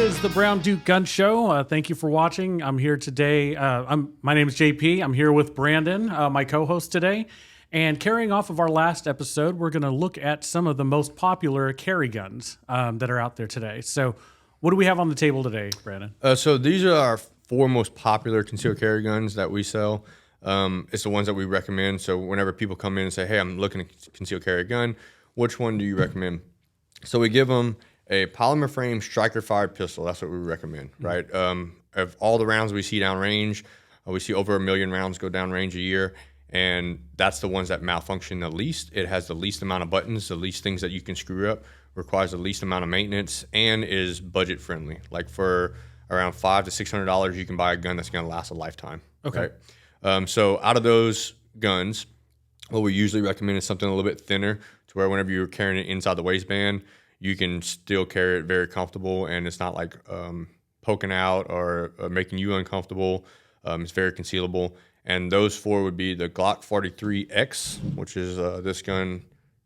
is the Brown Duke Gun Show. Thank you for watching. I'm here today. My name is JP. I'm here with Brandon, my co-host today. And carrying off of our last episode, we're going to look at some of the most popular carry guns that are out there today. So what do we have on the table today, Brandon? So these are our 4 most popular concealed carry guns that we sell. It's the ones that we recommend. So whenever people come in and say, hey, I'm looking to conceal carry a gun, which one do you recommend? So we give them a polymer frame striker fired pistol. That's what we recommend, right? Of all the rounds we see downrange, we see over 1 million rounds go downrange a year. And that's the ones that malfunction the least. It has the least amount of buttons, the least things that you can screw up, requires the least amount of maintenance, and is budget friendly. Like for around $500 to $600, you can buy a gun that's going to last a lifetime. Okay. Right? So out of those guns, what we usually recommend is something a little bit thinner, to where whenever you're carrying it inside the waistband, you can still carry it very comfortable, and it's not like poking out or making you uncomfortable. It's very concealable. And those 4 would be the Glock 43X, which is this gun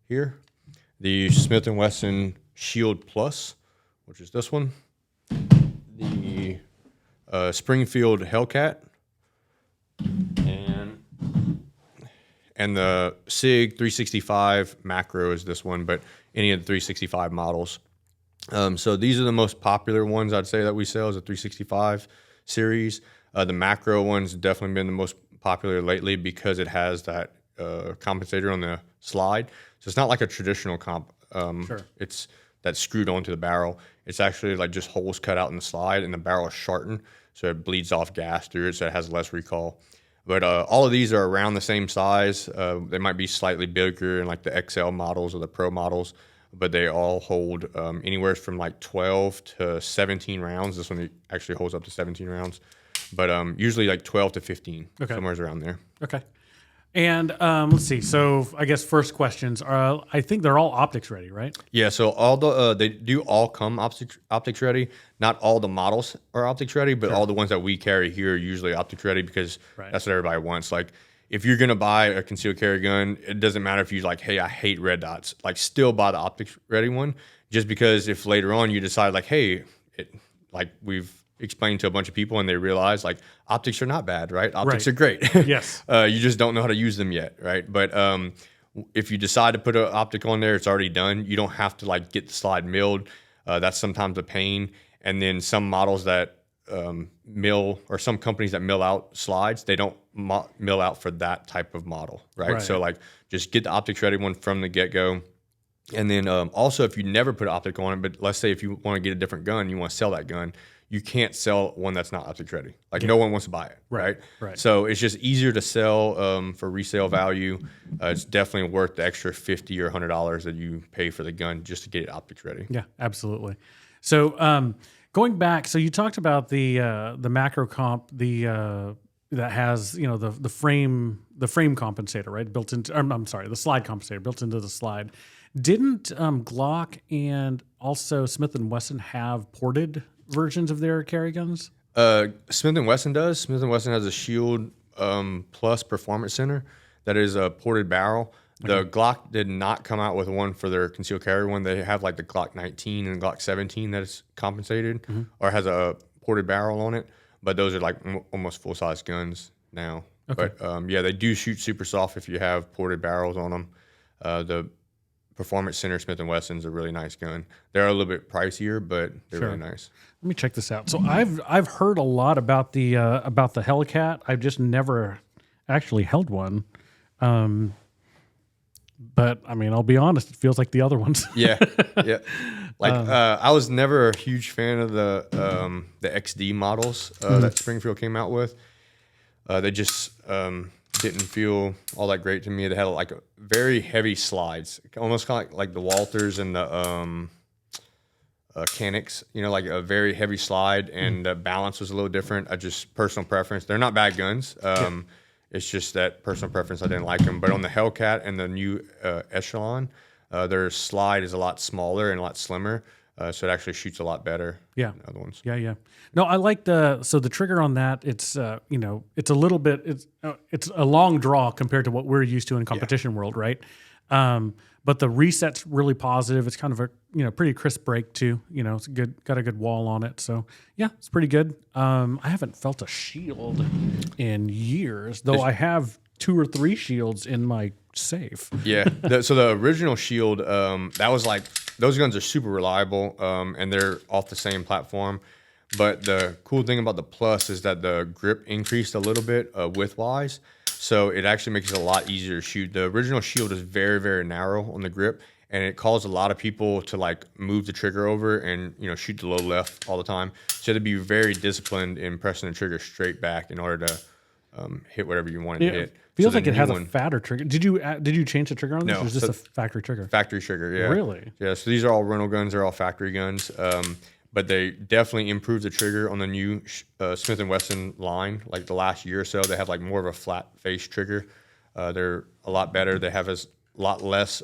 here, the Smith and Wesson Shield Plus, which is this one, the Springfield Hellcat, and the Sig 365 Macro is this one, but any of the 365 models. So these are the most popular ones I'd say that we sell is the 365 series. The Macro one's definitely been the most popular lately because it has that compensator on the slide. So it's not like a traditional comp. Sure. It's that's screwed onto the barrel. It's actually like just holes cut out in the slide, and the barrel is shortened, so it bleeds off gas through it, so it has less recoil. But all of these are around the same size. They might be slightly bigger in like the XL models or the Pro models, but they all hold anywhere from like 12 to 17 rounds. This one actually holds up to 17 rounds, but usually like 12 to 15, somewhere around there. Okay. And let's see. So I guess first questions are, I think they're all optics ready, right? Yeah. So all the they do all come optics ready. Not all the models are optics ready, but all the ones that we carry here are usually optics ready because that's what everybody wants. Like if you're gonna buy a concealed carry gun, it doesn't matter if you like, hey, I hate red dots. Like still buy the optics ready one, just because if later on you decide like, hey, like we've explained to a bunch of people and they realize like optics are not bad, right? Optics are great. Yes. You just don't know how to use them yet, right? But if you decide to put an optic on there, it's already done. You don't have to like get the slide milled. That's sometimes a pain. And then some models that mill, or some companies that mill out slides, they don't mill out for that type of model, right? So like just get the optics ready one from the get-go. And then also if you never put an optic on it, but let's say if you want to get a different gun, you want to sell that gun, you can't sell one that's not optics ready. Like no one wants to buy it, right? So it's just easier to sell for resale value. It's definitely worth the extra $50 or $100 that you pay for the gun just to get it optics ready. Yeah, absolutely. So going back, so you talked about the macro comp, that has the frame compensator, right? Built into. I'm sorry, the slide compensator built into the slide. Didn't Glock and also Smith and Wesson have ported versions of their carry guns? Smith and Wesson does. Smith and Wesson has a Shield Plus Performance Center that is a ported barrel. The Glock did not come out with one for their concealed carry one. They have like the Glock 19 and Glock 17 that is compensated or has a ported barrel on it. But those are like almost full-size guns now. But yeah, they do shoot super soft if you have ported barrels on them. The Performance Center Smith and Wesson's a really nice gun. They're a little bit pricier, but they're really nice. Let me check this out. So I've heard a lot about the Hellcat. I've just never actually held one. But I mean, I'll be honest, it feels like the other ones. Yeah. Like I was never a huge fan of the XD models that Springfield came out with. They just didn't feel all that great to me. They had like very heavy slides, almost kind of like the Walthers and the Canics. Like a very heavy slide, and the balance was a little different. Just personal preference. They're not bad guns. It's just that personal preference. I didn't like them. But on the Hellcat and the new Echelon, their slide is a lot smaller and a lot slimmer, so it actually shoots a lot better than the other ones. Yeah. No, I like the trigger on that. It's it's a little bit it's a long draw compared to what we're used to in competition world, right? but the reset's really positive. It's kind of a pretty crisp break too. It's got a good wall on it. So yeah, it's pretty good. I haven't felt a shield in years, though. I have 2 or 3 shields in my safe. Yeah. So the original shield, that was like, those guns are super reliable, and they're off the same platform. But the cool thing about the Plus is that the grip increased a little bit width-wise, so it actually makes it a lot easier to shoot. The original shield is very, very narrow on the grip, and it caused a lot of people to like move the trigger over and shoot the low left all the time. So you have to be very disciplined in pressing the trigger straight back in order to hit whatever you wanted to hit. Feels like it has a fatter trigger. Did you change the trigger on this, No, or is this a factory trigger? Factory trigger, yeah. Really? Yeah. So these are all rental guns. They're all factory guns. But they definitely improved the trigger on the new Smith and Wesson line. Like the last year or so, they have like more of a flat face trigger. They're a lot better. They have a lot less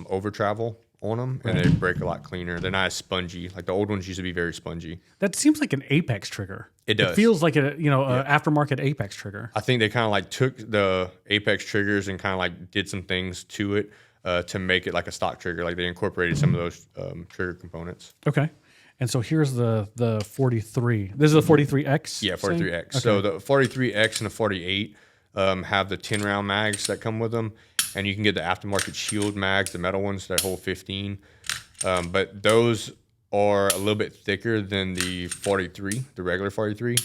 over travel on them, and they break a lot cleaner. They're not as spongy. Like the old ones used to be very spongy. That seems like an Apex trigger. It does. It feels like a aftermarket Apex trigger. I think they kind of like took the Apex triggers and kind of like did some things to it to make it like a stock trigger. Like they incorporated some of those trigger components. Okay. And so here's the 43. This is a 43X? Yeah, 43X. Okay. So the 43X and the 48 have the 10-round mags that come with them. And you can get the aftermarket shield mags, the metal ones that hold 15. But those are a little bit thicker than the 43, the regular 43,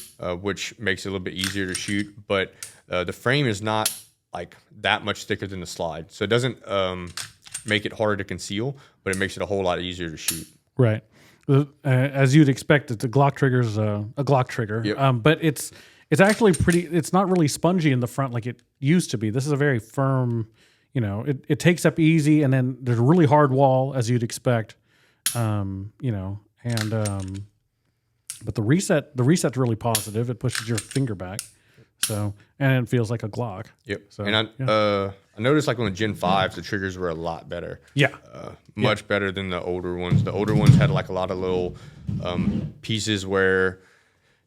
which makes it a little bit easier to shoot. But the frame is not like that much thicker than the slide. So it doesn't make it harder to conceal, but it makes it a whole lot easier to shoot. Right. As you'd expect, the Glock trigger's a Glock trigger, but it's actually pretty. It's not really spongy in the front like it used to be. This is a very firm. It takes up easy, and then there's a really hard wall as you'd expect. But the reset's really positive. It pushes your finger back, and it feels like a Glock. Yep. So, and I noticed like on the Gen 5s, the triggers were a lot better. Yeah. Much better than the older ones. The older ones had like a lot of little pieces where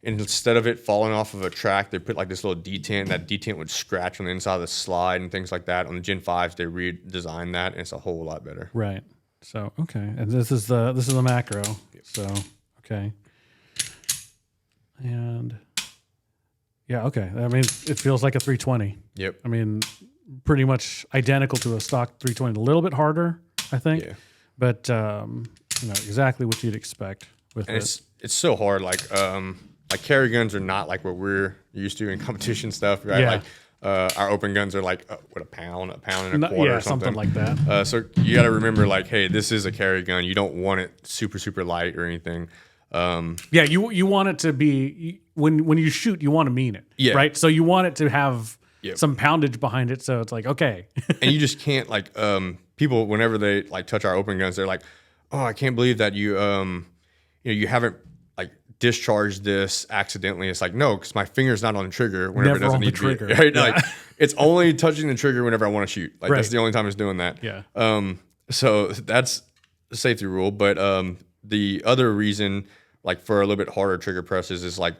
instead of it falling off of a track, they put like this little detent. That detent would scratch on the inside of the slide and things like that. On the Gen 5s, they redesigned that, and it's a whole lot better. Right. So, okay. And this is the macro. Yep. So, okay. And yeah, okay. I mean, it feels like a 320. Yep. I mean, pretty much identical to a stock 320. A little bit harder, I think. Yeah. But exactly what you'd expect with it. It's so hard. Like carry guns are not like what we're used to in competition stuff, right? Yeah. Like our open guns are like what, a pound and a quarter, or something like that. So you got to remember, like, hey, this is a carry gun. You don't want it super light or anything. You want it to be when you shoot, you want to mean it, right? So you want it to have some poundage behind it, so it's like okay. And you just can't like people whenever they like touch our open guns, they're like, oh, I can't believe that you you haven't like discharged this accidentally. It's like no, because my finger's not on the trigger whenever it doesn't need to be. Right? Yeah. Like it's only touching the trigger whenever I want to shoot. Like that's the only time it's doing that. Yeah. So that's a safety rule, but the other reason, like for a little bit harder trigger presses, is like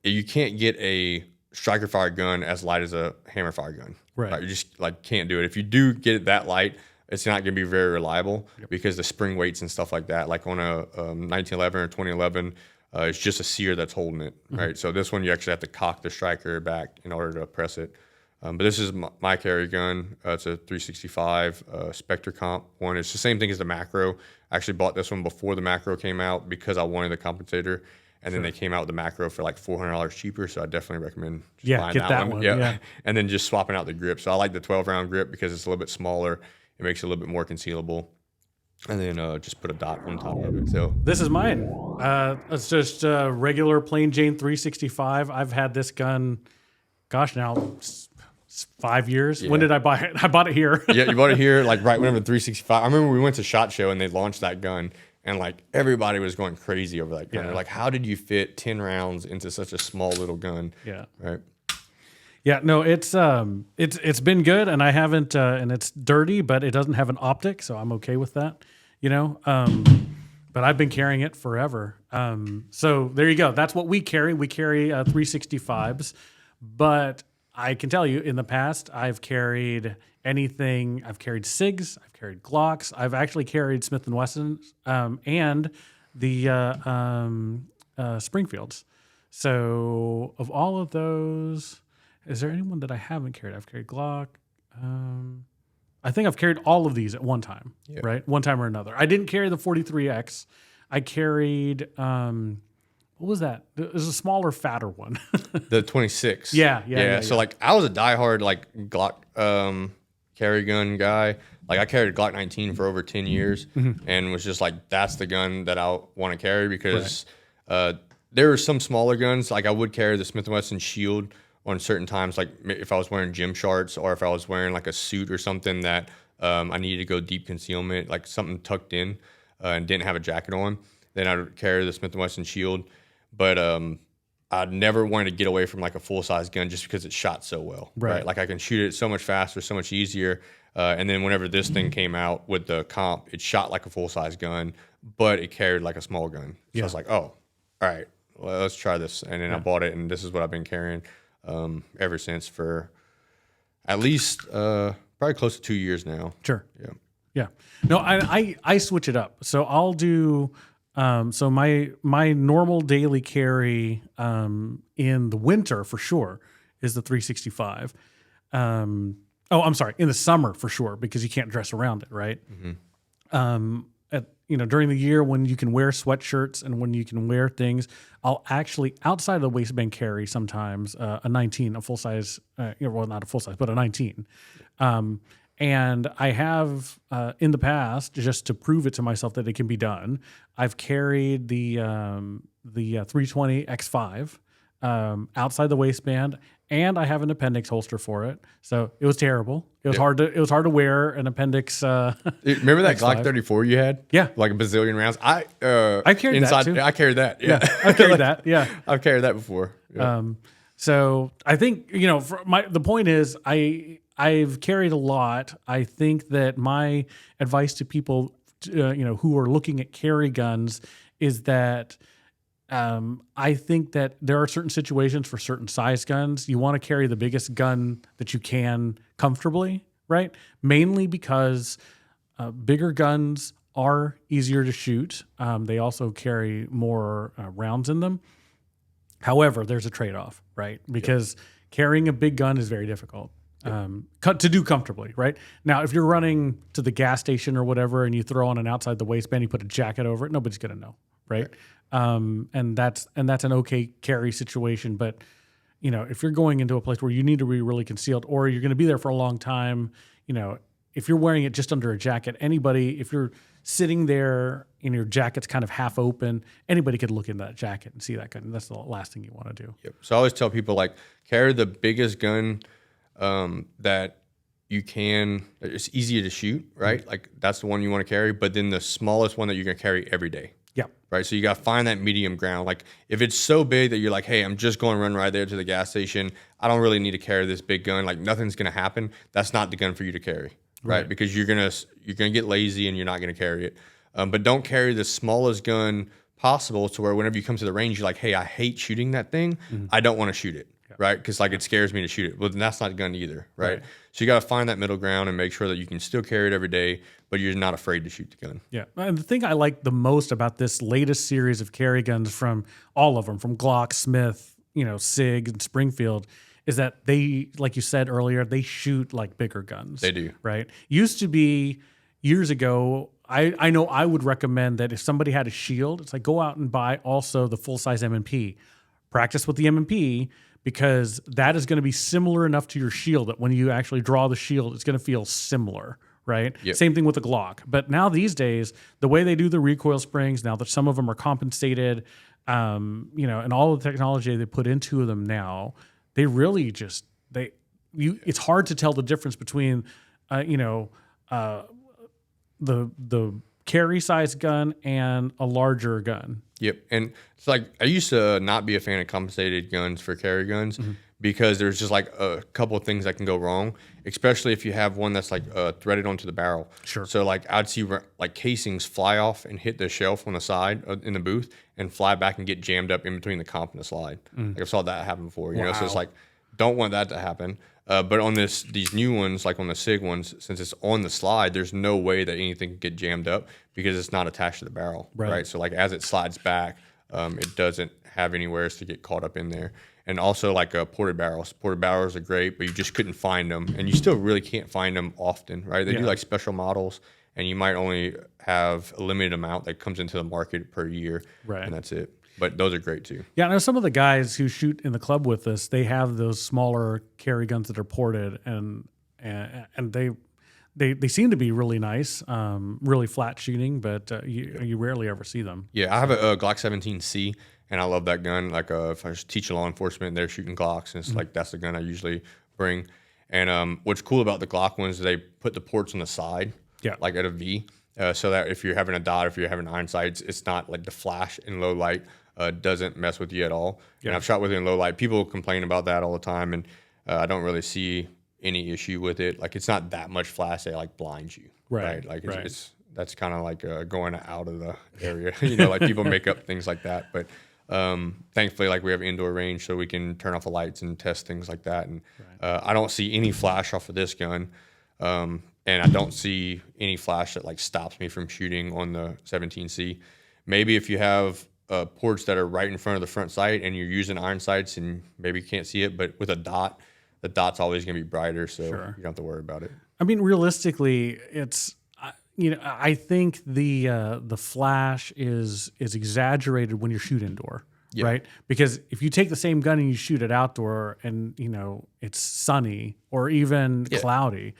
you can't get a striker fire gun as light as a hammer fire gun. Right. You just like can't do it. If you do get it that light, it's not going to be very reliable because the spring weights and stuff like that. Like on a 1911 or 2011, it's just a sear that's holding it. Right. So this one you actually have to cock the striker back in order to press it. But this is my carry gun. It's a 365 Spectre Comp one. It's the same thing as the Macro. I actually bought this one before the Macro came out because I wanted the compensator. And then they came out with the Macro for like $400 cheaper. So I definitely recommend buying that one. Yeah. And then just swapping out the grip. So I like the 12-round grip because it's a little bit smaller. It makes it a little bit more concealable. And then just put a dot on top of it. So this is mine. It's just a regular plain Jane 365. I've had this gun, now 5 years. Yeah. When did I buy it? I bought it here. Yeah, you bought it here, like right whenever the 365. I remember we went to SHOT Show and they launched that gun, and like everybody was going crazy over that gun. Yeah. They're like, how did you fit 10 rounds into such a small little gun? Yeah. Right. Yeah, no, it's been good, and I haven't, and it's dirty, but it doesn't have an optic, so I'm okay with that. But I've been carrying it forever. So there you go. That's what we carry. We carry 365s, but I can tell you in the past I've carried anything. I've carried SIGs, I've carried Glocks, I've actually carried Smith and Wesson, and the Springfields. So of all of those, is there anyone that I haven't carried? I've carried Glock. I think I've carried all of these at one time, right? One time or another. I didn't carry the 43X. I carried, what was that? It was a smaller, fatter one. The 26. Yeah. So like I was a diehard like Glock carry gun guy. Like I carried a Glock 19 for over 10 years and was just like, that's the gun that I want to carry because there were some smaller guns. Like I would carry the Smith and Wesson Shield on certain times, like if I was wearing gym shorts or if I was wearing like a suit or something that I needed to go deep concealment, like something tucked in and didn't have a jacket on, then I would carry the Smith & Wesson Shield. But I'd never wanted to get away from like a full-size gun just because it shot so well. Right? Like I can shoot it so much faster, so much easier. And then whenever this thing came out with the comp, it shot like a full-size gun, but it carried like a small gun. So I was like, oh, all right, well, let's try this. And then I bought it, and this is what I've been carrying ever since for at least probably close to 2 years now. Sure. Yeah. No, I switch it up. So I'll do so my normal daily carry in the winter for sure is the 365. I'm sorry, in the summer for sure because you can't dress around it, right? During the year when you can wear sweatshirts and when you can wear things, I'll actually outside of the waistband carry sometimes a 19, a full size, well not a full size, but a 19. And I have in the past, just to prove it to myself that it can be done, I've carried the 320 X5 outside the waistband, and I have an appendix holster for it. So it was terrible. It was hard to wear an appendix. Remember that X5. Glock 34 you had? Yeah, like a bazillion rounds. I carried that too. I carried that. Yeah, I carried that. Yeah, I've carried that before. Yeah. So I think the point is I've carried a lot. I think that my advice to people, who are looking at carry guns, is that I think that there are certain situations for certain size guns. You want to carry the biggest gun that you can comfortably, right? Mainly because bigger guns are easier to shoot. They also carry more rounds in them. However, there's a trade-off, right? Because carrying a big gun is very difficult. To do comfortably, right? Now, if you're running to the gas station or whatever and you throw on an outside the waistband, you put a jacket over it, nobody's going to know, right? And that's an okay carry situation. But, if you're going into a place where you need to be really concealed or you're going to be there for a long time, if you're wearing it just under a jacket, if you're sitting there and your jacket's kind of half open, anybody could look into that jacket and see that gun. That's the last thing you want to do. Yep. So I always tell people, like, carry the biggest gun that you can. It's easier to shoot, right? Like that's the one you want to carry, but then the smallest one that you're going to carry every day. Yeah. Right. So you got to find that medium ground. Like if it's so big that you're like, hey, I'm just going to run right there to the gas station, I don't really need to carry this big gun. Like nothing's going to happen. That's not the gun for you to carry, right? Because you're gonna get lazy and you're not going to carry it. But don't carry the smallest gun possible to where whenever you come to the range, you're like, hey, I hate shooting that thing. I don't want to shoot it. Right, because like it scares me to shoot it. Well, then that's not a gun either, right? So you got to find that middle ground and make sure that you can still carry it every day, but you're not afraid to shoot the gun. Yeah, and the thing I like the most about this latest series of carry guns from all of them, from Glock, Smith, Sig, and Springfield, is that they, like you said earlier, they shoot like bigger guns. They do, right? Used to be years ago. I know I would recommend that if somebody had a shield, it's like go out and buy also the full size M&P. Practice with the M&P. Because that is going to be similar enough to your shield that when you actually draw the shield, it's going to feel similar, right? Yep. Same thing with the Glock. But now these days, the way they do the recoil springs, now that some of them are compensated, and all the technology they put into them now, they really just it's hard to tell the difference between the carry size gun and a larger gun. Yep. And it's like I used to not be a fan of compensated guns for carry guns because there's just like a couple of things that can go wrong, especially if you have one that's like threaded onto the barrel. Sure. So like I'd see like casings fly off and hit the shelf on the side in the booth and fly back and get jammed up in between the comp and the slide. Like I've saw that happen before, So it's like, don't want that to happen. But on these new ones, like on the Sig ones, since it's on the slide, there's no way that anything can get jammed up because it's not attached to the barrel, right? So like as it slides back, it doesn't have anywhere to get caught up in there. And also like ported barrels. Ported barrels are great, but you just couldn't find them, and you still really can't find them often, right? They do like special models, and you might only have a limited amount that comes into the market per year, and that's it. But those are great too. Yeah, I know some of the guys who shoot in the club with us, they have those smaller carry guns that are ported, and they seem to be really nice, really flat shooting, but you rarely ever see them. Yeah, I have a Glock 17C, and I love that gun. Like if I just teach law enforcement, they're shooting Glocks, and it's like that's the gun I usually bring. And what's cool about the Glock ones is they put the ports on the side, like at a V, so that if you're having a dot, if you're having iron sights, it's not like the flash in low light. Doesn't mess with you at all. And I've shot with it in low light. People complain about that all the time, and I don't really see any issue with it. Like it's not that much flash that like blinds you, right? Like it's that's kind of like going out of the area. Like people make up things like that. But thankfully, like we have indoor range, so we can turn off the lights and test things like that. And I don't see any flash off of this gun, and I don't see any flash that like stops me from shooting on the 17C. Maybe if you have ports that are right in front of the front sight and you're using iron sights and maybe you can't see it, but with a dot, the dot's always going to be brighter, so you don't have to worry about it. I mean, realistically, it's I think the flash is exaggerated when you shoot indoor, right? Because if you take the same gun and you shoot it outdoor and it's sunny or even cloudy,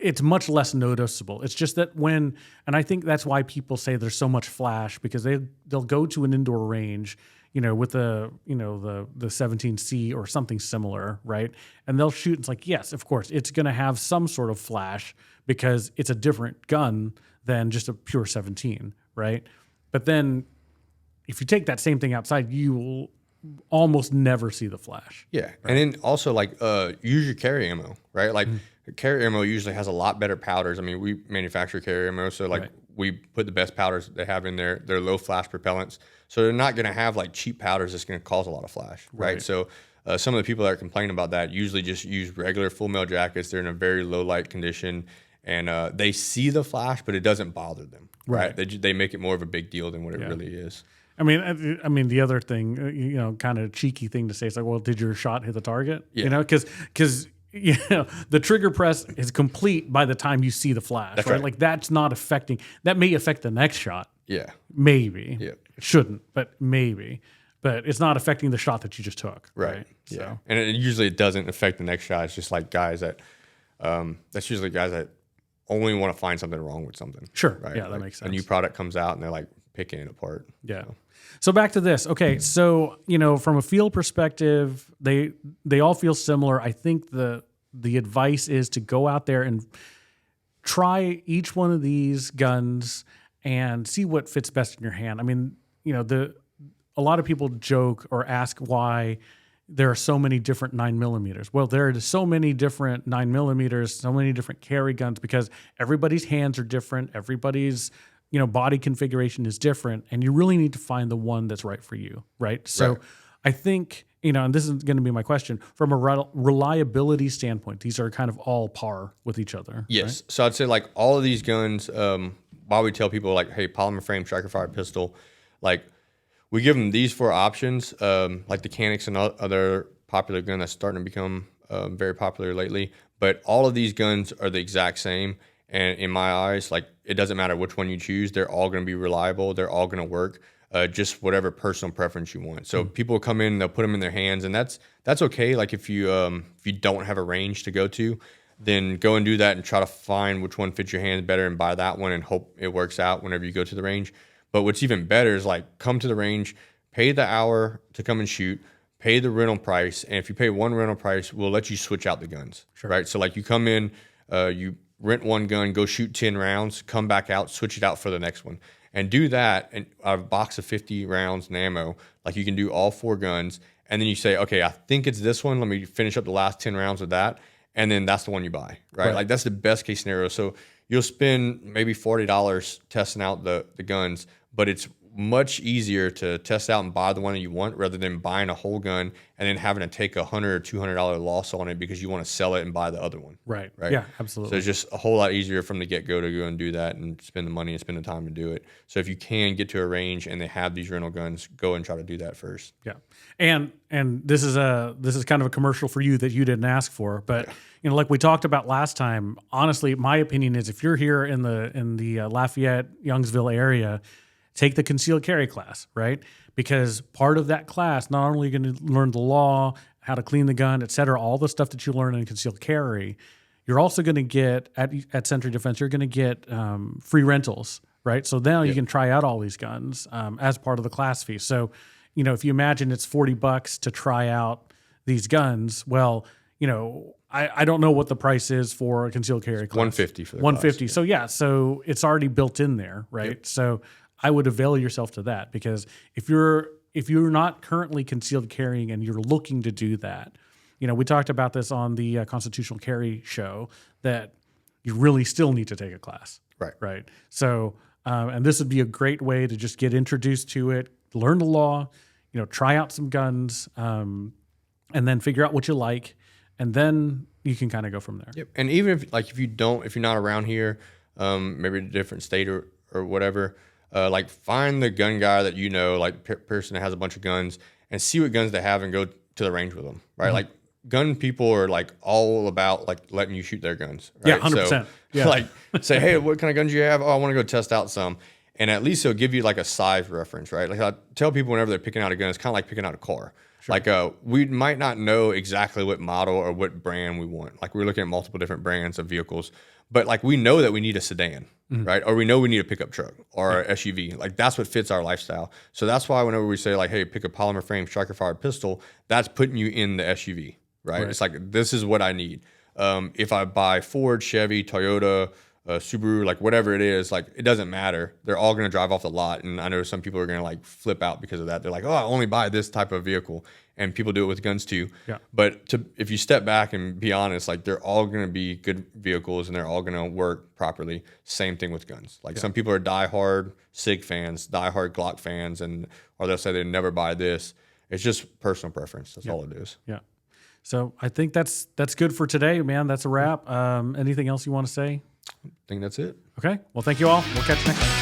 it's much less noticeable. It's just that and I think that's why people say there's so much flash, because they'll go to an indoor range, with the 17C or something similar, right? And they'll shoot. It's like, yes, of course, it's going to have some sort of flash because it's a different gun than just a pure 17, right? But then if you take that same thing outside, you will almost never see the flash. Yeah, right? And then also like use your carry ammo, right? Like carry ammo usually has a lot better powders. I mean, we manufacture carry ammo, so like we put the best powders they have in there. They're low flash propellants, so they're not going to have like cheap powders that's going to cause a lot of flash, right? So some of the people that are complaining about that usually just use regular full metal jackets. They're in a very low light condition, and they see the flash, but it doesn't bother them, right? They make it more of a big deal than what it really is. I mean, the other thing, kind of cheeky thing to say is like, well, did your shot hit the target? Because the trigger press is complete by the time you see the flash. That's right. Like that's not affecting. That may affect the next shot. Yeah. Maybe. Yeah. It shouldn't, but maybe. But it's not affecting the shot that you just took. Right. Yeah. So. And usually it doesn't affect the next shot. It's just like guys that, that's usually guys that only want to find something wrong with something. Sure. Right? Yeah, that makes sense. A new product comes out and they're like picking it apart. Yeah. So back to this. Okay. So, from a field perspective, they all feel similar. I think the advice is to go out there and try each one of these guns and see what fits best in your hand. I mean, a lot of people joke or ask why there are so many different 9mm. Well, there are so many different 9mm, so many different carry guns because everybody's hands are different. Everybody's, body configuration is different, and you really need to find the one that's right for you, right? So I think, and this is going to be my question, from a reliability standpoint, these are kind of all par with each other. Yes. Right? So I'd say like all of these guns, while we tell people like, hey, polymer frame, striker fire pistol, like we give them these four options, like the Canucks and other popular gun that's starting to become very popular lately. But all of these guns are the exact same. And in my eyes, like it doesn't matter which one you choose. They're all going to be reliable. They're all going to work. Just whatever personal preference you want. So people come in, they'll put them in their hands, and that's okay. Like if you don't have a range to go to, then go and do that and try to find which one fits your hands better and buy that one and hope it works out whenever you go to the range. But what's even better is like come to the range, pay the hour to come and shoot, pay the rental price, and if you pay one rental price, we'll let you switch out the guns. Sure. Right? So like you come in, you rent one gun, go shoot 10 rounds, come back out, switch it out for the next one. And do that, and a box of 50 rounds and ammo, like you can do all four guns, and then you say, okay, I think it's this one. Let me finish up the last 10 rounds with that, and then that's the one you buy, right? Like that's the best case scenario. So you'll spend maybe $40 testing out the guns, but it's much easier to test out and buy the one that you want rather than buying a whole gun and then having to take $100 or $200 loss on it because you want to sell it and buy the other one. Right. Right. Yeah, So absolutely. it's just a whole lot easier from the get-go to go and do that and spend the money and spend the time to do it. So if you can get to a range and they have these rental guns, go and try to do that first. Yeah. And this is kind of a commercial for you that you didn't ask for, but like we talked about last time, honestly, my opinion is if you're here in the Lafayette, Youngsville area, take the concealed carry class, right? Because part of that class, not only are you going to learn the law, how to clean the gun, et cetera, all the stuff that you learn in concealed carry, you're also going to get at Century Defense, you're going to get free rentals, right? So now you can try out all these guns as part of the class fee. So, if you imagine it's $40 to try out these guns, well, I don't know what the price is for a concealed carry class. $150 for the $150. class. So it's already built in there, right? Yep. So I would avail yourself to that because if you're not currently concealed carrying and you're looking to do that, we talked about this on the Constitutional Carry show that you really still need to take a class. Right. Right. So, and this would be a great way to just get introduced to it, learn the law, try out some guns, and then figure out what you like. And then you can kind of go from there. Yep. And even if you're not around here, maybe a different state or whatever, find the gun guy that person that has a bunch of guns and see what guns they have and go to the range with them, right? Mm-hmm. Like gun people are all about letting you shoot their guns. Right? Yeah, 100%. So, Yeah. Say, hey, what kind of guns do you have? Oh, I want to go test out some. And at least it'll give you a size reference, right? Like I tell people whenever they're picking out a gun, it's kind of like picking out a car. Sure. We might not know exactly what model or what brand we want. We're looking at multiple different brands of vehicles, but we know that we need a sedan, right? Or we know we need a pickup truck or a SUV. That's what fits our lifestyle. So that's why whenever we say hey, pick a polymer frame striker fired pistol, that's putting you in the SUV, right? It's this is what I need. If I buy Ford, Chevy, Toyota, Subaru, whatever it is, it doesn't matter. They're all going to drive off the lot. And I know some people are going to flip out because of that. They're oh, I only buy this type of vehicle. And people do it with guns too. Yeah. But if you step back and be honest, they're all going to be good vehicles and they're all going to work properly. Same thing with guns. Some people are diehard Sig fans, diehard Glock fans, or they'll say they never buy this. It's just personal preference. That's all it is. Yeah. So I think that's good for today, man. That's a wrap. Anything else you want to say? I think that's it. Okay. Well, thank you all. We'll catch you next time.